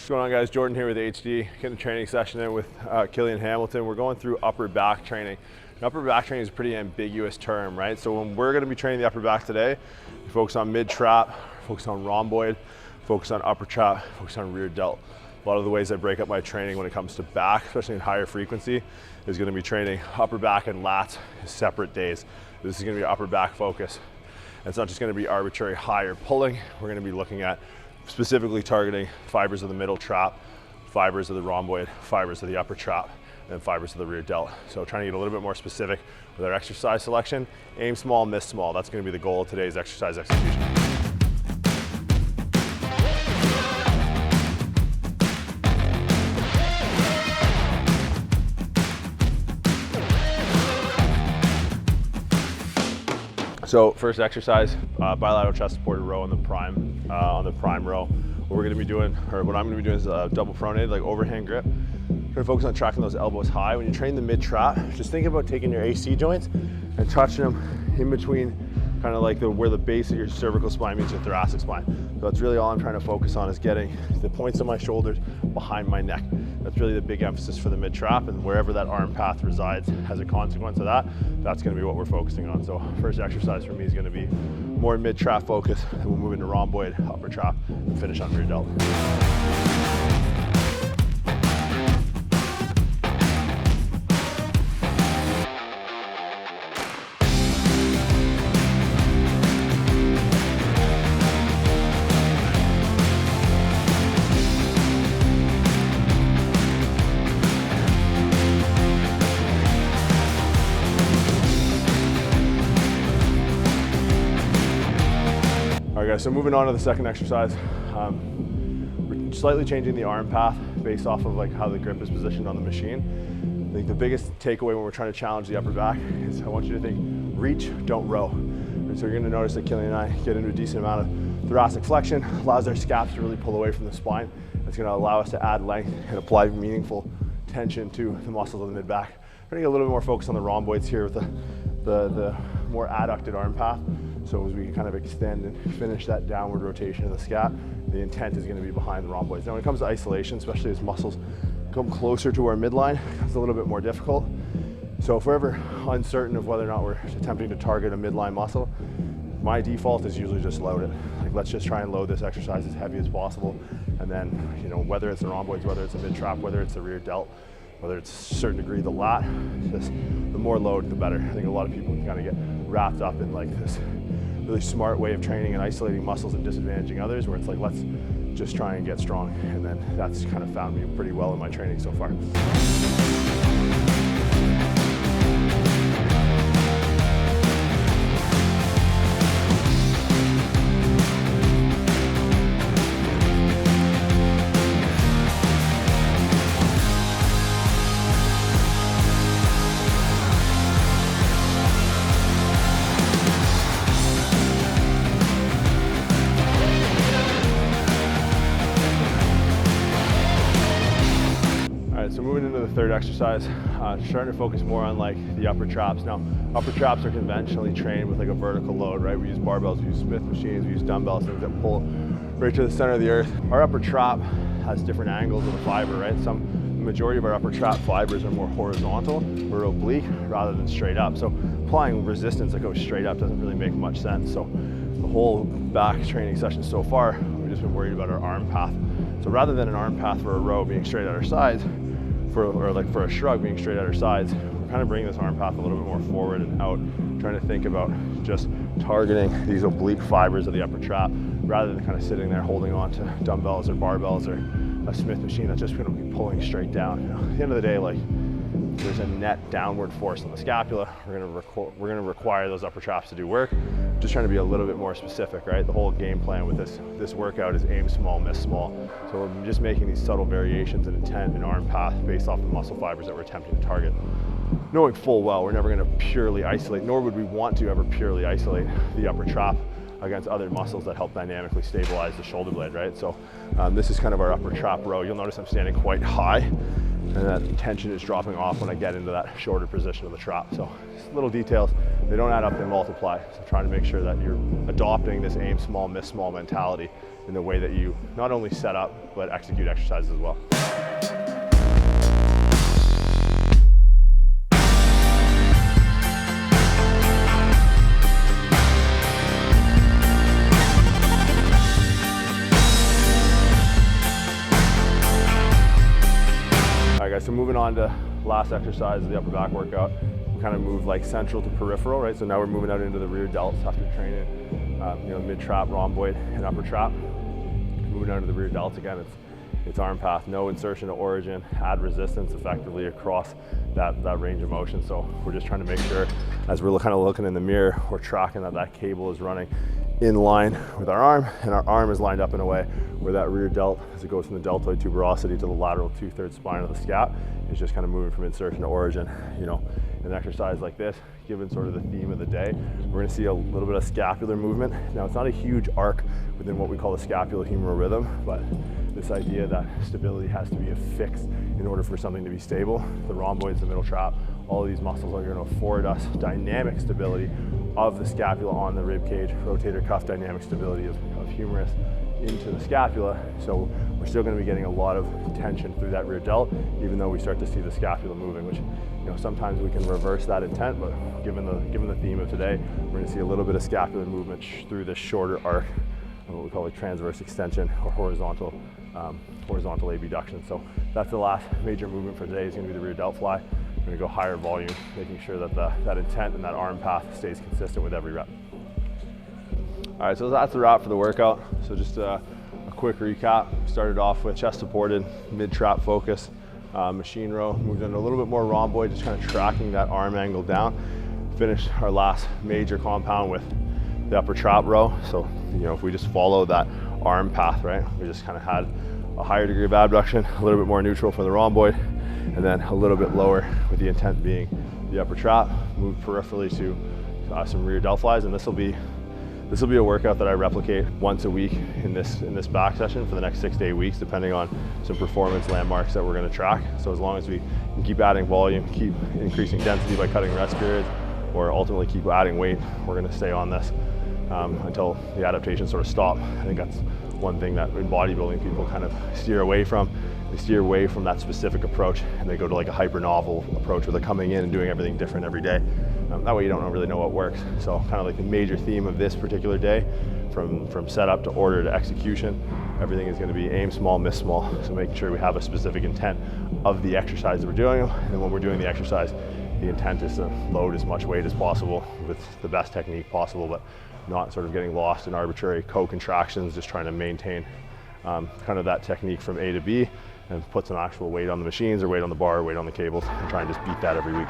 What's going on, guys? Jordan here with HD, getting a training session in with Killian Hamilton. We're going through upper back training. And upper back training is a pretty ambiguous term, right? So when we're gonna be training the upper back today, we focus on mid-trap, focus on rhomboid, focus on upper trap, focus on rear delt. A lot of the ways I break up my training when it comes to back, especially in higher frequency, is gonna be training upper back and lats separate days. This is gonna be upper back focus. And it's not just gonna be arbitrary higher pulling, we're gonna be looking at specifically targeting fibers of the middle trap, fibers of the rhomboid, fibers of the upper trap, and fibers of the rear delt. So trying to get a little bit more specific with our exercise selection. Aim small, miss small. That's going to be the goal of today's exercise execution. So first exercise, bilateral chest supported row on the prime row. What we're going to be doing, or what I'm going to be doing, is a double pronated, like overhand grip. We're going to focus on tracking those elbows high. When you train the mid trap, just think about taking your AC joints and touching them in between, kind of like where the base of your cervical spine meets your thoracic spine. So that's really all I'm trying to focus on, is getting the points of my shoulders behind my neck. That's really the big emphasis for the mid trap, and wherever that arm path resides as a consequence of that, that's going to be what we're focusing on. So first exercise for me is going to be more mid trap focus, and we'll move into rhomboid, upper trap, and finish on rear delt. All right, guys, so moving on to the second exercise. We're slightly changing the arm path based off of like how the grip is positioned on the machine. I think the biggest takeaway when we're trying to challenge the upper back is I want you to think reach, don't row. And so you're gonna notice that Killian and I get into a decent amount of thoracic flexion, allows our scaps to really pull away from the spine. It's gonna allow us to add length and apply meaningful tension to the muscles of the mid back. We're gonna get a little bit more focus on the rhomboids here with the more adducted arm path. So as we kind of extend and finish that downward rotation of the scap, the intent is going to be behind the rhomboids. Now when it comes to isolation, especially as muscles come closer to our midline, it's a little bit more difficult. So if we're ever uncertain of whether or not we're attempting to target a midline muscle, my default is usually just load it. Like, let's just try and load this exercise as heavy as possible. And then, you know, whether it's the rhomboids, whether it's a mid trap, whether it's the rear delt, whether it's a certain degree the lat, just the more load, the better. I think a lot of people can kind of get wrapped up in like this really smart way of training and isolating muscles and disadvantaging others, where it's like, let's just try and get strong. And then that's kind of found me pretty well in my training so far. So moving into the third exercise, starting to focus more on like the upper traps. Now, upper traps are conventionally trained with like a vertical load, right? We use barbells, we use Smith machines, we use dumbbells, things that pull right to the center of the earth. Our upper trap has different angles of the fiber, right? The majority of our upper trap fibers are more horizontal or oblique rather than straight up. So applying resistance that goes straight up doesn't really make much sense. So the whole back training session so far, we've just been worried about our arm path. So rather than an arm path for a row being straight at our sides, or like for a shrug being straight at our sides, we're kind of bringing this arm path a little bit more forward and out, trying to think about just targeting these oblique fibers of the upper trap rather than kind of sitting there holding on to dumbbells or barbells or a Smith machine that's just going to be pulling straight down. You know, at the end of the day, like, there's a net downward force on the scapula. We're going to require those upper traps to do work. Just trying to be a little bit more specific, right? The whole game plan with this workout is aim small, miss small. So we're just making these subtle variations in intent and arm path based off the muscle fibers that we're attempting to target. Knowing full well we're never going to purely isolate, nor would we want to ever purely isolate the upper trap against other muscles that help dynamically stabilize the shoulder blade, right? So this is kind of our upper trap row. You'll notice I'm standing quite high. and that tension is dropping off when I get into that shorter position of the trap. So just little details, they don't add up, they multiply. So trying to make sure that you're adopting this aim small, miss small mentality in the way that you not only set up, but execute exercises as well. All right guys, so moving on to last exercise of the upper back workout. We kind of move like central to peripheral, right? So now we're moving out into the rear delts after training, mid trap, rhomboid, and upper trap. Moving out to the rear delts again, it's arm path, no insertion to origin, add resistance effectively across that range of motion. So we're just trying to make sure, as we're kind of looking in the mirror, we're tracking that cable is running in line with our arm, and our arm is lined up in a way where that rear delt, as it goes from the deltoid tuberosity to the lateral 2/3 spine of the scap, is just kind of moving from insertion to origin. In an exercise like this, given sort of the theme of the day, we're going to see a little bit of scapular movement. Now, it's not a huge arc within what we call the scapulohumeral rhythm, but this idea that stability has to be affixed in order for something to be stable. The rhomboids, the middle trap, all of these muscles are going to afford us dynamic stability of the scapula on the rib cage, rotator cuff dynamic stability of humerus into the scapula. So we're still going to be getting a lot of tension through that rear delt, even though we start to see the scapula moving, which sometimes we can reverse that intent, but given the theme of today, we're going to see a little bit of scapular movement through this shorter arc of what we call a transverse extension or horizontal abduction. So that's the last major movement for today. Is going to be the rear delt fly. We're going to go higher volume, making sure that that intent and that arm path stays consistent with every rep. All right, so that's the wrap for the workout. So just a quick recap. We started off with chest supported, mid trap focus, machine row, moved into a little bit more rhomboid, just kind of tracking that arm angle down. Finished our last major compound with the upper trap row. So, if we just follow that arm path, right, we just kind of had a higher degree of abduction, a little bit more neutral for the rhomboid, and then a little bit lower with the intent being the upper trap. Moved peripherally to some rear delt flies, and this will be a workout that I replicate once a week in this back session for the next 6 to 8 weeks, depending on some performance landmarks that we're going to track. So as long as we can keep adding volume, keep increasing density by cutting rest periods, or ultimately keep adding weight, we're going to stay on this until the adaptations sort of stop. I think that's one thing that in bodybuilding people kind of steer away from. They steer away from that specific approach and they go to like a hyper novel approach where they're coming in and doing everything different every day. That way you don't really know what works. So kind of like the major theme of this particular day, from setup to order to execution, everything is going to be aim small, miss small. So making sure we have a specific intent of the exercise that we're doing, and when we're doing the exercise, the intent is to load as much weight as possible with the best technique possible, but not sort of getting lost in arbitrary co-contractions, just trying to maintain kind of that technique from A to B and put some actual weight on the machines or weight on the bar or weight on the cables and try and just beat that every week.